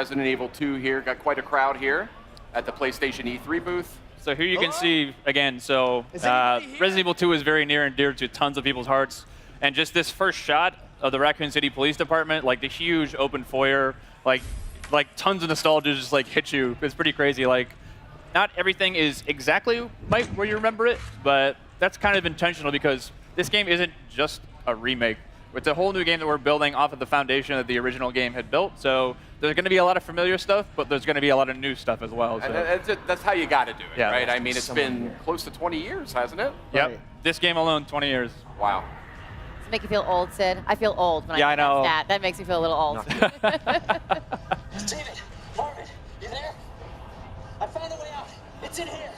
Resident Evil 2 here. Got quite a crowd here at the PlayStation E3 booth. So here you can see, again, so Resident Evil 2 is very near and dear to tons of people's hearts. And just this first shot of the Raccoon City Police Department, like the huge open foyer, like tons of nostalgia just like hit you. It's pretty crazy. Like, not everything is exactly where you remember it, but that's kind of intentional because this game isn't just a remake. It's a whole new game that we're building off of the foundation that the original game had built. So there's going to be a lot of familiar stuff, but there's going to be a lot of new stuff as well. So. And that's how you got to do it, Yeah. right? I mean, it's been close to 20 years, hasn't it? Yep. Right. This game alone, 20 years. Wow. Does it make you feel old, Sid? I feel old when Yeah, I I know. that. That makes me feel a little old. David, Marvin, you there? I found a way out. It's in here.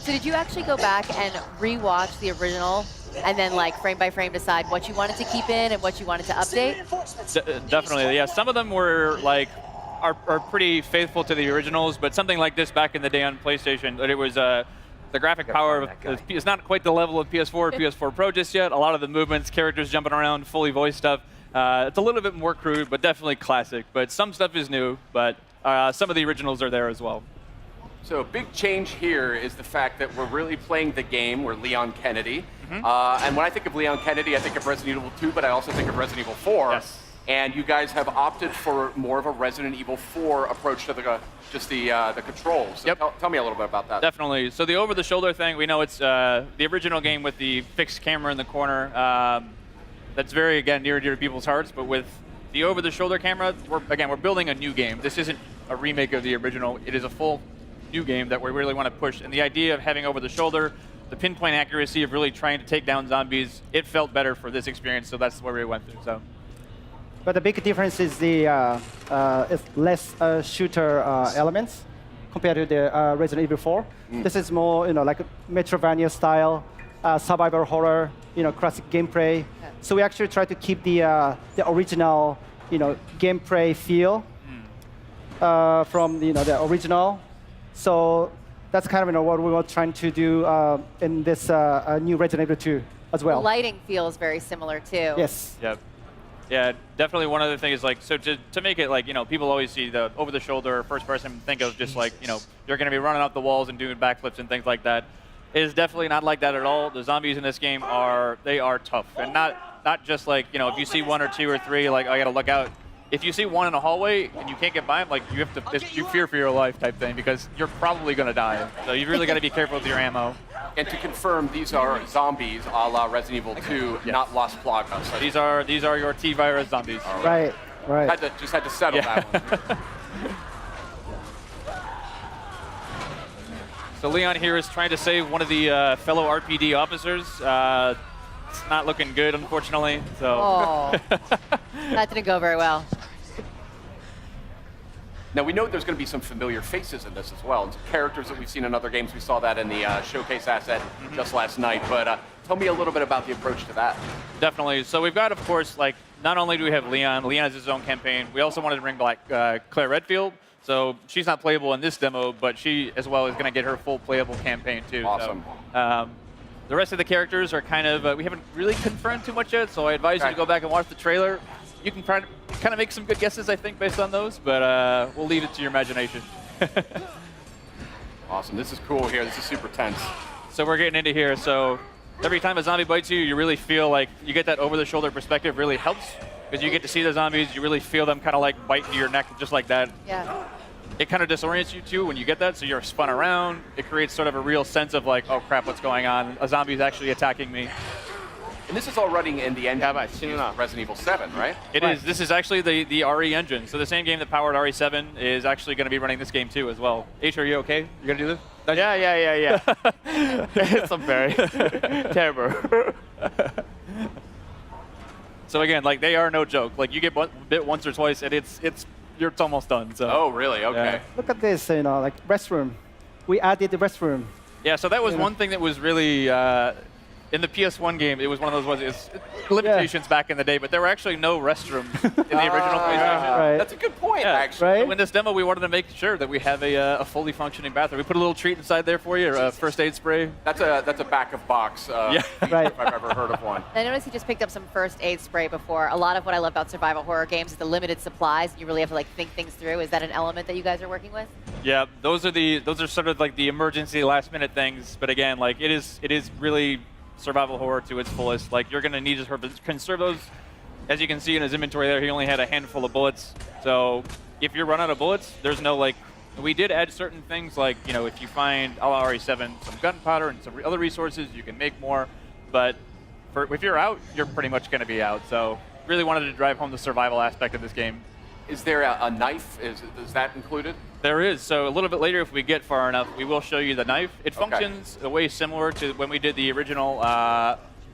So did you actually go back and re-watch the original and then like frame by frame decide what you wanted to keep in and what you wanted to update? Reinforcements. Definitely, yeah. Some of them were like are pretty faithful to the originals, but something like this back in the day on PlayStation, it was the graphic power of it's not quite the level of PS4 or PS4 Pro just yet. A lot of the movements, characters jumping around, fully voiced stuff. It's a little bit more crude, but definitely classic. But some stuff is new, but some of the originals are there as well. So a big change here is the fact that we're really playing the game. We're Leon Kennedy. Mm-hmm. And when I think of Leon Kennedy, I think of Resident Evil 2, but I also think of Resident Evil 4. Yes. And you guys have opted for more of a Resident Evil 4 approach to the controls. So Yep. tell me a little bit about that. Definitely. So the over-the-shoulder thing, we know it's the original game with the fixed camera in the corner. That's very, again, near and dear to people's hearts. But with the over-the-shoulder camera, we're building a new game. This isn't a remake of the original. It is a full new game that we really want to push. And the idea of having over-the-shoulder, the pinpoint accuracy of really trying to take down zombies, it felt better for this experience. So that's where we went through. So. But the big difference is the it's less shooter elements compared to the Resident Evil 4. This is more, like a Metroidvania style, survival horror, classic gameplay. So we actually try to keep the original, gameplay feel from the original. So that's kind of what we were trying to do in this new Resident Evil 2 as well. The lighting feels very similar too. Yes. Yep. Yeah, definitely one other thing is like, so to make it like, people always see the over-the-shoulder first person, think of just like, you're going to be running up the walls and doing backflips and things like that. It is definitely not like that at all. The zombies in this game are tough. And not just like, if you see one or two or three, like, I got to look out. If you see one in a hallway and you can't get by them, like, you have to, you fear for your life type thing because you're probably going to die. So you really got to be careful with your ammo. And to confirm, these are zombies a la Resident Evil 2, not Las Plagas. So these are your T-virus zombies. Right. Just had to settle that one. So Leon here is trying to save one of the fellow RPD officers. It's not looking good, unfortunately. So. Oh, that didn't go very well. Now, we know there's going to be some familiar faces in this as well, and some characters that we've seen in other games. We saw that in the showcase asset just last night. But tell me a little bit about the approach to that. Definitely. So we've got, of course, like, not only do we have Leon has his own campaign, we also wanted to bring back Claire Redfield. So she's not playable in this demo, but she, as well, is going to get her full playable campaign, too. Awesome. So, the rest of the characters are kind of, we haven't really confirmed too much yet, so I advise you to go back and watch the trailer. You can kind of make some good guesses, I think, based on those, but we'll leave it to your imagination. Awesome. This is cool here. This is super tense. So we're getting into here. So every time a zombie bites you, you really feel like you get that over-the-shoulder perspective really helps because you get to see the zombies. You really feel them kind of like bite into your neck just like that. Yeah. It kind of disorients you too when you get that, so you're spun around. It creates sort of a real sense of like, oh crap, what's going on? A zombie's actually attacking me. And this is all running in the engine of Resident Evil 7, right? It is. This is actually the RE engine. So the same game that powered RE7 is actually going to be running this game too as well. H, are you okay? You going to do this? Yeah. It's very terrible. So again, like they are no joke. Like you get bit once or twice, and it's almost done. So. Oh, really? Okay. Yeah. Look at this, like restroom. We added the restroom. Yeah. So that was one thing that was really in the PS1 game, it was one of those limitations back in the day, but there were actually no restrooms in the original PlayStation. Right. That's a good point, Yeah. actually. Right. So in this demo, we wanted to make sure that we have a fully functioning bathroom. We put a little treat inside there for you, a first aid spray. That's a back of box. Yeah. Right. If I've ever heard of one. I noticed you just picked up some first aid spray before. A lot of what I love about survival horror games is the limited supplies. You really have to like think things through. Is that an element that you guys are working with? Yeah, those are sort of like the emergency last minute things. But again, like it is really survival horror to its fullest. Like you're gonna need to conserve those. As you can see in his inventory there, he only had a handful of bullets. So if you run out of bullets, there's no like. We did add certain things like, you know, if you find a la RE7 some gunpowder and some other resources, you can make more. But if you're out, you're pretty much going to be out. So really wanted to drive home the survival aspect of this game. Is there a knife? Is that included? There is. So a little bit later, if we get far enough, we will show you the knife. It Okay. functions a way similar to when we did the original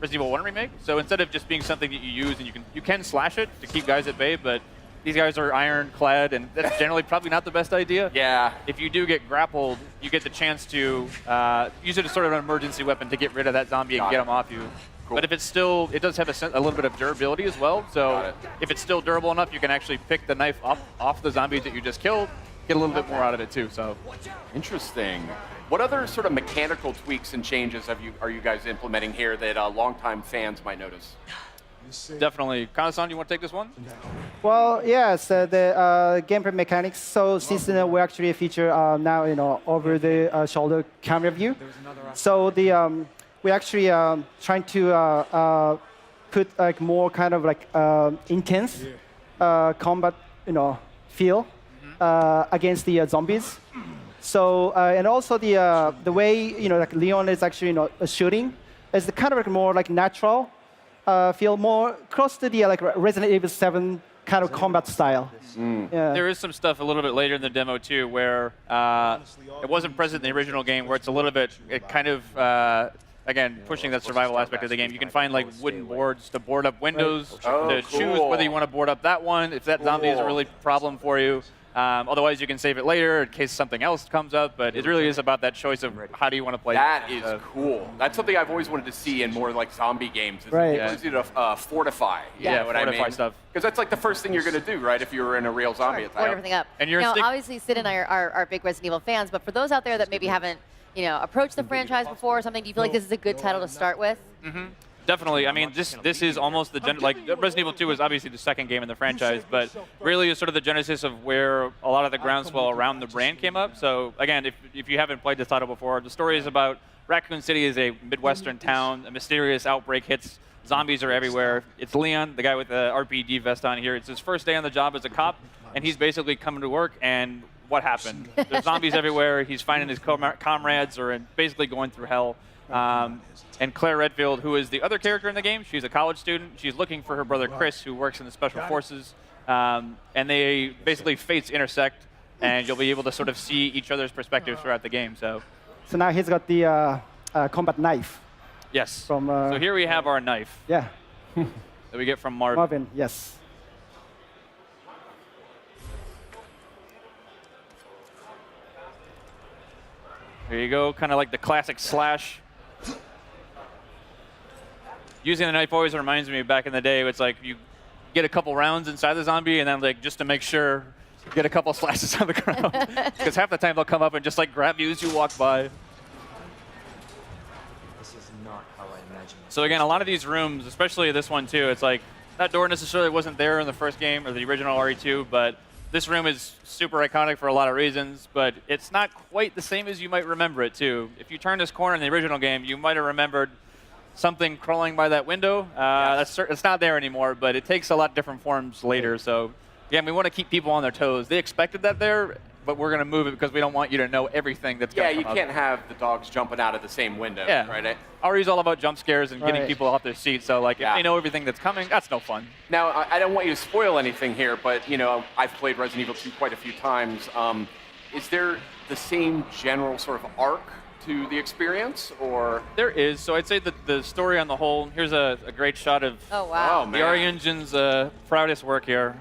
Resident Evil 1 remake. So instead of just being something that you use and you can slash it to keep guys at bay, but these guys are ironclad, and that's generally probably not the best idea. Yeah. If you do get grappled, you get the chance to use it as sort of an emergency weapon to get rid of that zombie and Got get it. him off you. Cool. But if it's still, it does have a little bit of durability as well. Got So it. if it's still durable enough, you can actually pick the knife up off the zombies that you just killed, get a little bit more out of it too. So Interesting. What other sort of mechanical tweaks and changes are you guys implementing here that longtime fans might notice? definitely, Kana-san, you want to take this one? Well, yes, the gameplay mechanics. So since we actually feature now, over the shoulder camera view. So we actually trying to put like more kind of like intense combat, feel against the zombies. So and also the way like Leon is actually shooting is the kind of like more like natural. Feel more close to the like Resident Evil 7 kind of combat style. Yeah. There is some stuff a little bit later in the demo too, where it wasn't present in the original game, where it's a little bit, again, pushing that survival aspect of the game. You can find like wooden boards to board up windows, Oh, to choose cool. whether you want to board up that one, if that zombie is a Cool. really problem for you. Otherwise, you can save it later in case something else comes up, but it really is about that choice of how do you want to play. That is So- cool. That's something I've always wanted to see in more like zombie games. Is Right. the ability to fortify. You Yeah, know what I fortify mean? stuff. Because that's like the first thing you're going to do, right? If you were in a real zombie Board attack. everything up. And you're now, stick- obviously, Sid and I are big Resident Evil fans, but for those out there that maybe haven't, approached the franchise before or something, do you feel like this is a good title to start with? Definitely. I mean, this is almost the like Resident Evil 2 is obviously the second game in the franchise, but really is sort of the genesis of where a lot of the groundswell around the brand came up. So again, if you haven't played this title before, the story is about Raccoon City is a Midwestern town. A mysterious outbreak hits. Zombies are everywhere. It's Leon, the guy with the RPD vest on here. It's his first day on the job as a cop, and he's basically coming to work, and what happened? There's zombies everywhere. He's finding his comrades are basically going through hell. And Claire Redfield, who is the other character in the game, she's a college student. She's looking for her brother Chris, who works in the Special Forces. And they basically fates intersect, and you'll be able to sort of see each other's perspectives throughout the game. So So now he's got the combat knife yes. from. So here we have our knife Yeah, that we get from Marvin. Marvin. Yes. There you go, kind of like the classic slash. Using the knife always reminds me of back in the day. It's like you get a couple rounds inside the zombie, and then like just to make sure, get a couple slashes on the ground. Because half the time they'll come up and just like grab you as you walk by. This is not how I imagined it. So again, a lot of these rooms, especially this one too, it's like that door necessarily wasn't there in the first game or the original RE2, but this room is super iconic for a lot of reasons, but it's not quite the same as you might remember it too. If you turn this corner in the original game, you might have remembered something crawling by that window. It's not there anymore, but it takes a lot different forms later. So again, we want to keep people on their toes. They expected that there, but we're going to move it because we don't want you to know everything that's Yeah, going to you come can't up. have the dogs jumping out of the same window, Yeah. right? RE's all about jump scares and getting Right. people off their seats. So like, Yeah. if they know everything that's coming, that's no fun. Now, I don't want you to spoil anything here, but I've played Resident Evil 2 quite a few times. Is there the same general sort of arc to the experience, or? There is. So I'd say that the story on the whole, here's a great shot of Oh, wow. Oh, the man. RE Engine's proudest work here.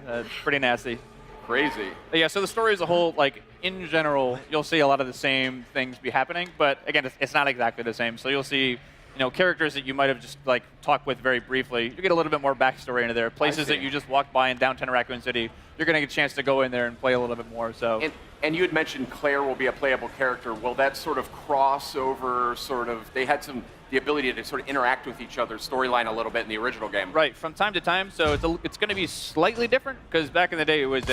Pretty nasty. Crazy. But yeah, so the story as a whole, like in general, you'll see a lot of the same things be happening, but again, it's not exactly the same. So you'll see characters that you might have just like talked with very briefly. You get a little bit more backstory into there. Places that you just walked by in downtown Raccoon City, you're going to get a chance to go in there and play a little bit more. So. And you had mentioned Claire will be a playable character. Will that sort of cross over? They had the ability to sort of interact with each other's storyline a little bit in the original game. Right, from time to time. So it's going to be slightly different because back in the day it was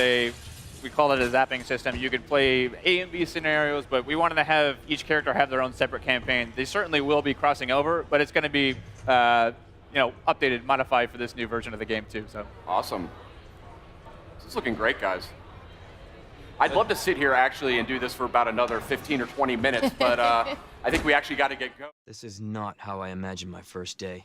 we called it a zapping system. You could play A and B scenarios, but we wanted to have each character have their own separate campaign. They certainly will be crossing over, but it's going to be updated, modified for this new version of the game too. So awesome. This is looking great, guys. I'd love to sit here actually and do this for about another 15 or 20 minutes, but I think we actually got to get going. This is not how I imagined my first day.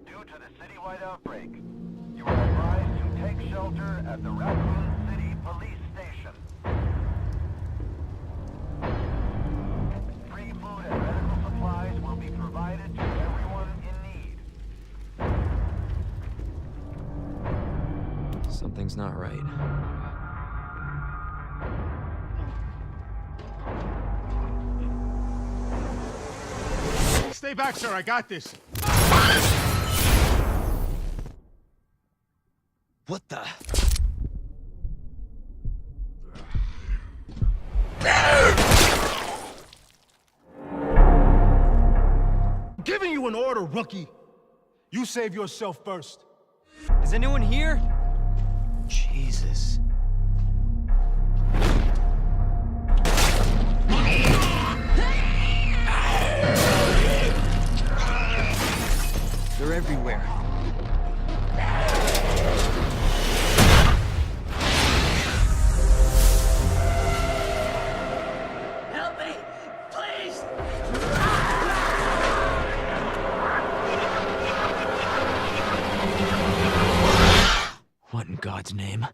Due to the citywide outbreak, you are advised to take shelter at the Raccoon City Police Station. Free food and medical supplies will be provided to everyone in need. Something's not right. Stay back, sir. I got this. What the? I'm giving you an order, rookie. You save yourself first. Is anyone here? Jesus. They're everywhere. Help me! Please! What in God's name?